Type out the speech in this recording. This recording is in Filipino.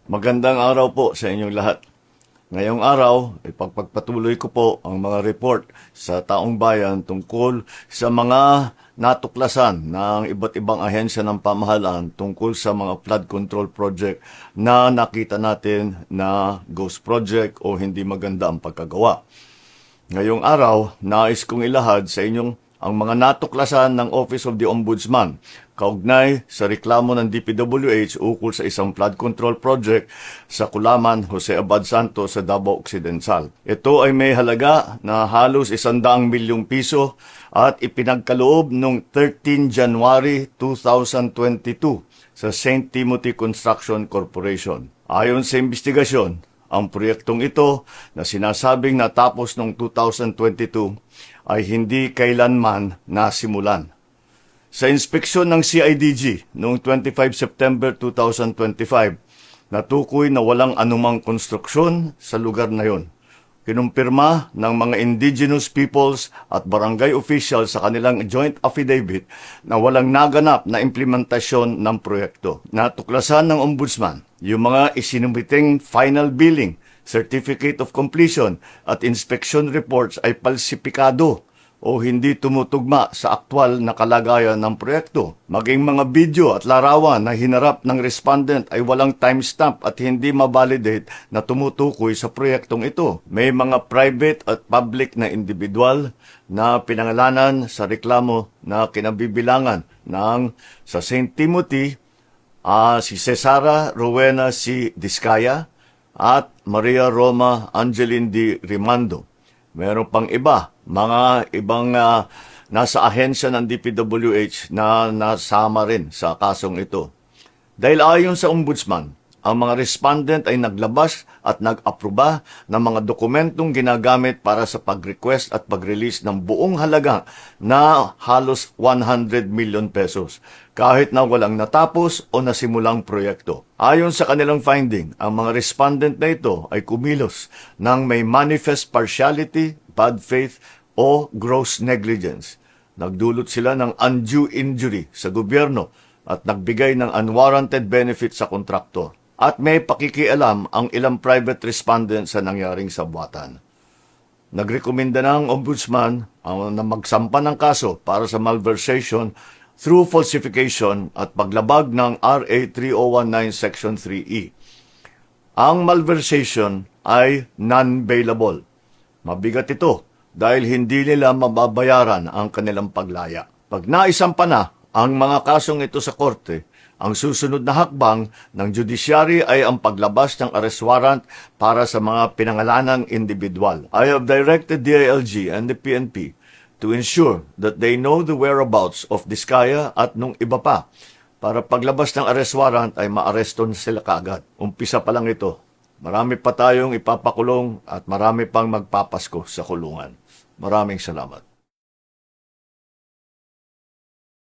Magandang araw po sa inyong lahat. Ngayong araw, ipagpagpatuloy ko po ang mga report sa taong bayan tungkol sa mga natuklasan ng iba't ibang ahensya ng pamahalaan tungkol sa mga flood control project na nakita natin na ghost project o hindi maganda ang pagkagawa. Ngayong araw, nais kong ilahad sa inyong ang mga natuklasan ng Office of the Ombudsman kaugnay sa reklamo ng DPWH ukol sa isang flood control project sa Kulaman, Jose Abad Santos sa Davao Occidental. Ito ay may halaga na halos 100 milyong piso at ipinagkaloob noong 13 January 2022 sa St. Timothy Construction Corporation. Ayon sa investigasyon, ang proyektong ito na sinasabing natapos noong 2022 ay hindi kailanman nasimulan. Sa inspeksyon ng CIDG noong 25 September 2025, natukoy na walang anumang konstruksyon sa lugar na yon. Kinumpirma ng mga indigenous peoples at barangay officials sa kanilang joint affidavit na walang naganap na implementasyon ng proyekto. Natuklasan ng Ombudsman yung mga isinumiting final billing, certificate of completion at inspection reports ay palsipikado o hindi tumutugma sa aktwal na kalagayan ng proyekto. Maging mga video at larawan na hinarap ng respondent ay walang timestamp at hindi mabalidate na tumutukoy sa proyektong ito. May mga private at public na individual na pinangalanan sa reklamo na kinabibilangan ng sa St. Timothy, si Cesara Rowena C. Discaya at Maria Roma Angeline D. Rimando. Meron pang iba, mga ibang nasa ahensya ng DPWH na nasama rin sa kasong ito. Dahil ayon sa Ombudsman, ang mga respondent ay naglabas at nag-aproba ng mga dokumentong ginagamit para sa pag-request at pag-release ng buong halaga na halos 100 million pesos, kahit na walang natapos o nasimulang proyekto. Ayon sa kanilang finding, ang mga respondent na ito ay kumilos ng may manifest partiality, bad faith o gross negligence. Nagdulot sila ng undue injury sa gobyerno at nagbigay ng unwarranted benefit sa kontraktor. At may pakikialam ang ilang private respondents sa nangyaring sabwatan. Nagrekomenda ng Ombudsman na magsampa ng kaso para sa malversation through falsification at paglabag ng RA 3019 Section 3E. Ang malversation ay non-bailable. Mabigat ito dahil hindi nila mababayaran ang kanilang paglaya. Pag naisampa na ang mga kasong ito sa korte, ang susunod na hakbang ng judiciary ay ang paglabas ng arrest warrant para sa mga pinangalanang individual. I have directed DILG and the PNP to ensure that they know the whereabouts of Discaya at nung iba pa para paglabas ng arrest warrant ay maareston sila kaagad. Umpisa pa lang ito. Marami pa tayong ipapakulong at marami pang magpapasko sa kulungan. Maraming salamat.